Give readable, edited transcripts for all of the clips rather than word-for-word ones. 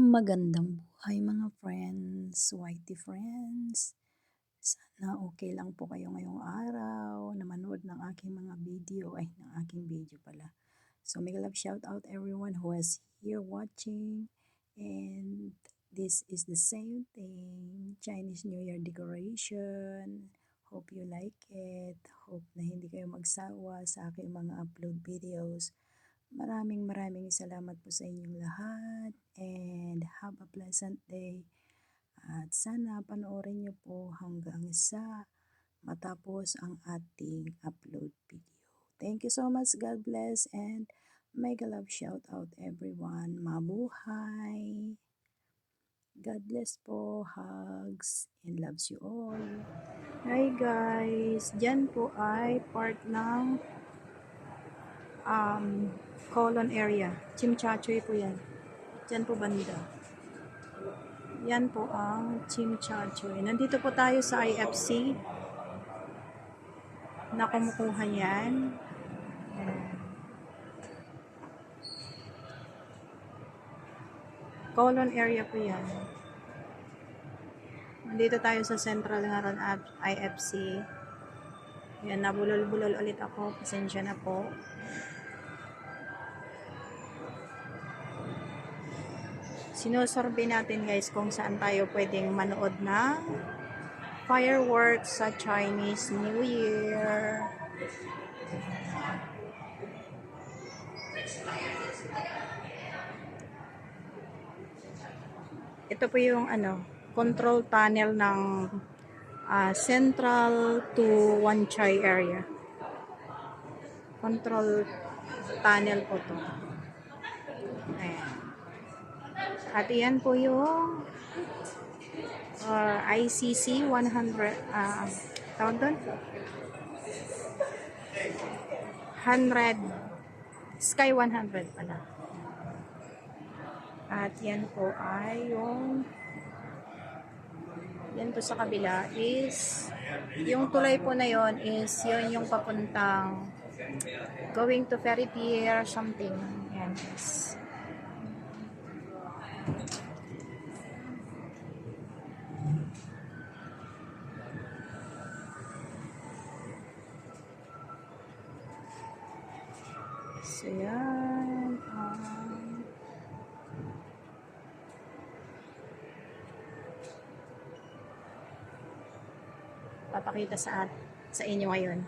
Magandang buhay mga friends, whitey friends. Sana okay lang po kayo ngayong araw na manood ng aking mga video, ng aking video pala. So mega love shout out everyone who is here watching, and this is the same thing, Chinese New Year decoration. Hope you like it. Hope na hindi kayo magsawa sa aking mga upload videos. Maraming salamat po sa inyong lahat, and have a pleasant day. At sana panoorin niyo po hanggang sa matapos ang ating upload video. Thank you so much. God bless and mega love shout out everyone. Mabuhay. God bless po. Hugs and loves you all. Hi guys. Diyan po ay part ng colon area. Chimchachoy po yan. Diyan po banda. Yan po ang Chimchachoy. Nandito po tayo sa IFC na kumukuha yan. Colon area po yan. Nandito tayo sa Central Ngaron IFC. Yan, nabulol-bulol ulit ako. Pasensya na po. Sinusurvey natin guys kung saan tayo pwedeng manood ng fireworks sa Chinese New Year. Ito po yung control tunnel ng Central to Wan Chai area. Control tunnel po to. Ayan. At yan po yung ICC 100 tawag doon? 100 Sky 100 pala. At yan po ay yan po sa kabila is yung tulay po na yon is yun yung papuntang going to Ferry Pier something. Yan guys. So yan papakita sa inyo ngayon,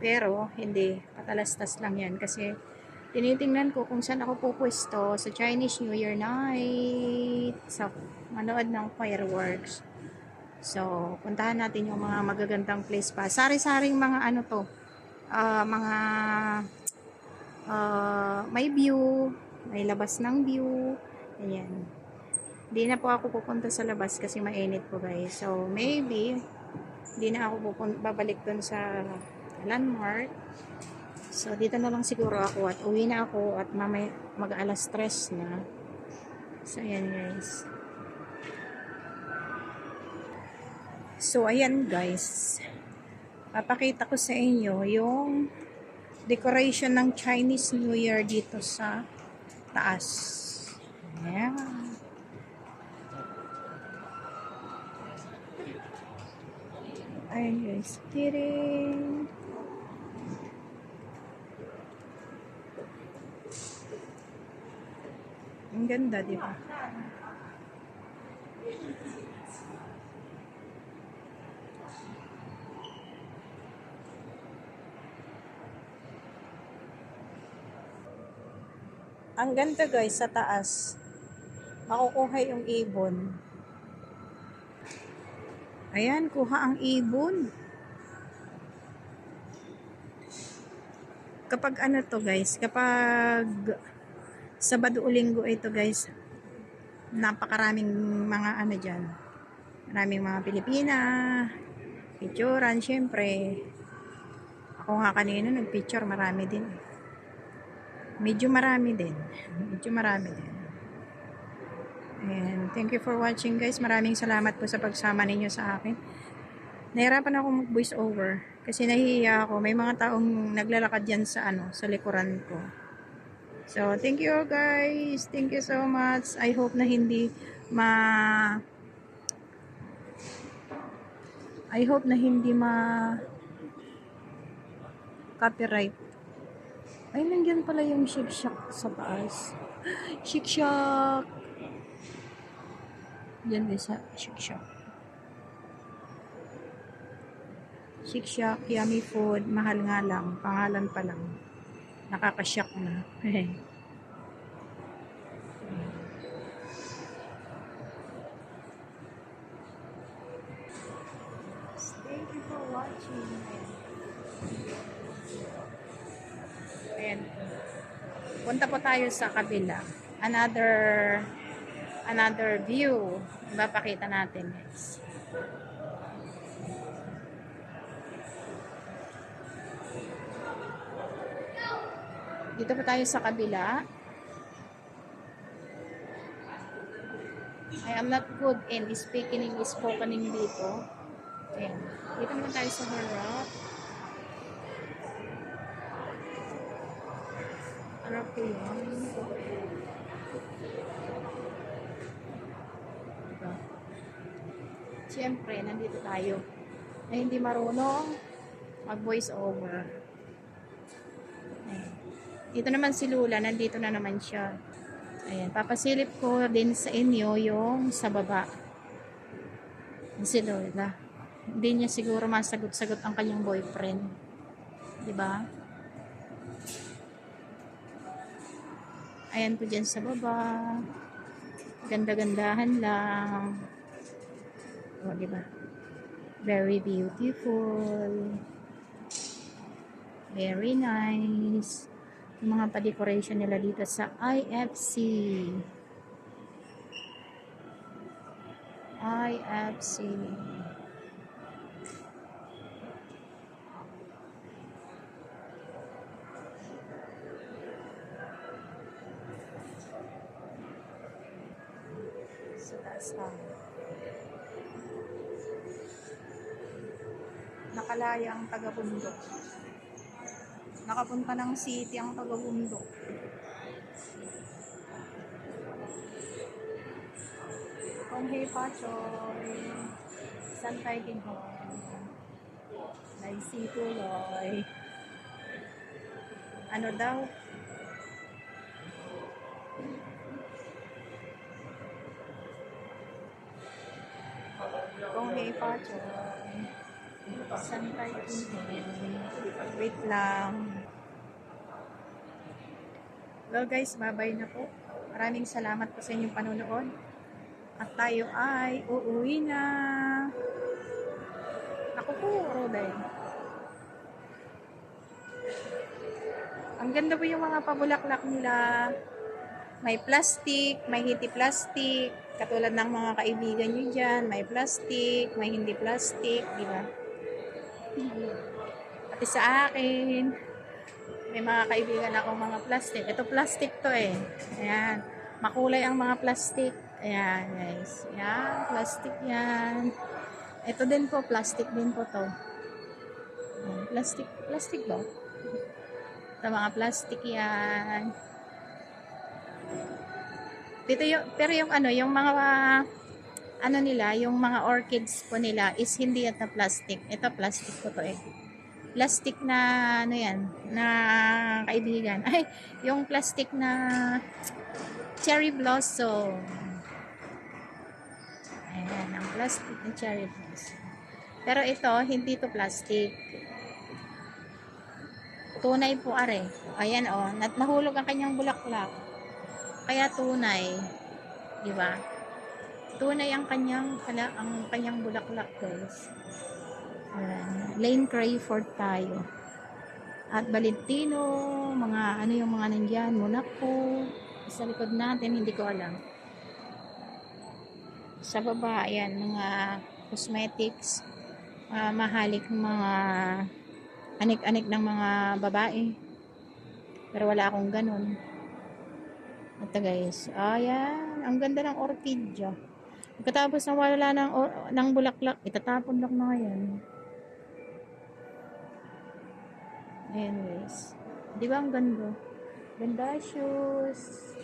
pero hindi, patalastas lang yan kasi tinitingnan ko kung saan ako pupwesto sa Chinese New Year night sa manood ng fireworks. So puntahan natin yung mga magagandang place pa, sari-saring mga mga may view, may labas ng view. Ayan. Hindi na po ako pupunta sa labas kasi mainit po guys. So maybe hindi na ako babalik dun sa landmark. So dito na lang siguro ako at uwi na ako at mamaya mag-alas 3 na. So ayan guys. So ayan guys. Papakita ko sa inyo yung decoration ng Chinese New Year dito sa taas. Ayan. Ayan guys. Tiring. Ang ganda, di ba? Ang ganda guys sa taas. Makukuha yung ibon. Ayan, kuha ang ibon. Kapag to guys, kapag Sabado o Linggo ito guys, napakaraming mga dyan. Maraming mga Pilipina, picturean, syempre. Ako nga kanina nagpicture, marami din. Medyo marami din. And thank you for watching guys. Maraming salamat po sa pagsama ninyo sa akin. Nahirapan ako mag voice over kasi nahihiya ako. May mga taong naglalakad yan sa sa likuran ko. So, thank you guys. Thank you so much. I hope na hindi ma I hope na hindi ma copyright. Ay, nandiyan pala yung shake-shack sa taas. Shake-shack. Yan guys, shake-shack. Shake-shack, yummy food. Mahal nga lang. Pangalan pa lang. Nakaka-shock na. Thank you for watching. Ayan. Punta po tayo sa kabila. Another view. Ipapakita natin guys. Dito po tayo sa kabila. I am not good in speaking dito. Ayan. Dito naman tayo sa harap. Harap ko yun. Diba? Siyempre, nandito tayo. Na hindi marunong mag voice over. Ayan. Dito naman si Lula, nandito na naman siya. Ayan, papasilip ko din sa inyo yung sa baba. Si Lula. Hindi niya siguro masagot-sagot ang kanyang boyfriend. 'Di ba? Ayan po dyan sa baba. Ganda-gandahan lang. O, 'di ba? Very beautiful. Very nice. Yung mga pa-decoration nila dito sa IFC. IFC. Sa taas lang. Nakalaya ang taga-bundok. Nakapunta ng city ang taga-bundok. Kung hey Pachoy, saan tayo kinhon? Naisi tuloy. Ano daw? Kung hey Pachoy, saan tayo kinhon? Wait lang. Well guys, bye-bye na po. Maraming salamat po sa inyong panonood. At tayo ay uuwi na. Ako po, Roday. Ang ganda po yung mga pabulaklak nila. May plastic, may hindi plastic. Katulad ng mga kaibigan nyo dyan. May plastic, may hindi plastic. Diba? Pati sa akin, may mga kaibigan akong mga plastic. Ito plastic to eh. Ayan. Makulay ang mga plastic. Ayan guys. Ayan. Plastic yan. Ito din po. Plastic din po to. Ayan. Plastic. Plastic ba? Ito mga plastic yan. Dito yung, pero yung ano, yung mga ano nila, yung mga orchids po nila is hindi yan na plastic. Ito plastic po to eh. Plastic na ano yan, na kaibigan. Ay, yung plastic na cherry blossom. Ayan, ang plastic na cherry blossom. Pero ito, hindi to plastic. Tunay po are. Ayan oh, nahulog ang kanyang bulaklak. Kaya tunay. Di ba? Tunay ang kanyang bulaklak, guys. Lane Crayford tayo. At Valentino, mga ano yung mga nandyan, Monaco, sa likod natin, hindi ko alam. Sa baba, ayan, mga cosmetics, mahalik mga anik-anik ng mga babae. Pero wala akong ganun. Ito guys, ayan, ang ganda ng orchidea. Pagkatapos na wala ng bulaklak, itatapon lang na yan. Anyways, di ba ang ganda? Ganda shoes.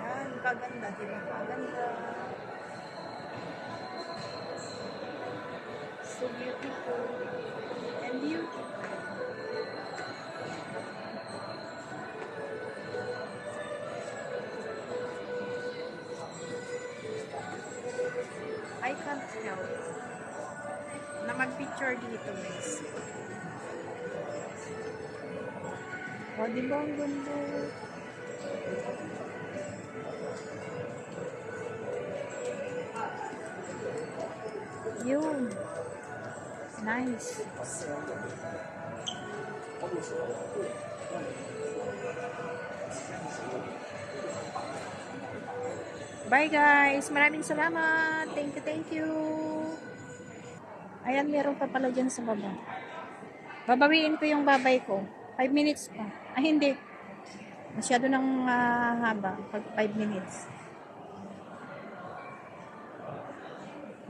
Ayan, kaganda, di ba? Kaganda. So beautiful. And beautiful. I can't help na mag-picture dito, guys. O, di ba ang ganda? Yun. Nice. Bye guys. Maraming salamat. Thank you, thank you. Ayan, meron pa pala dyan sa baba. Babawiin ko yung babay ko. 5 minutes pa. Ay, hindi. Masyado nang haba. Pag 5 minutes.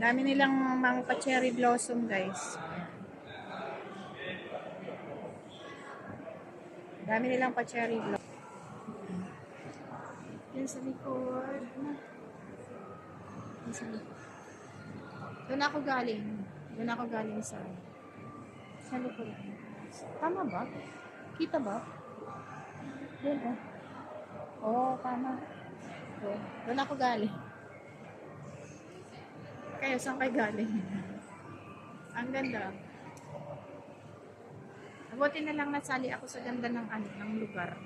Dami nilang mga pa-cherry blossom, guys. Dami nilang pa-cherry blossom. Yan sa likod. Yan sa likod. Doon ako galing. Doon ako galing sa likod. Tama ba? Kita ba? Doon, oh. Oo, tama. Doon ako galing. Kayo, saan kayo galing? Ang ganda. Mabuti na lang nasali ako sa ganda ng lugar.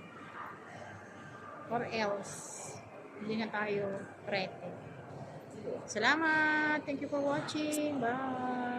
Or else, hindi na tayo prete. Salamat! Thank you for watching. Bye!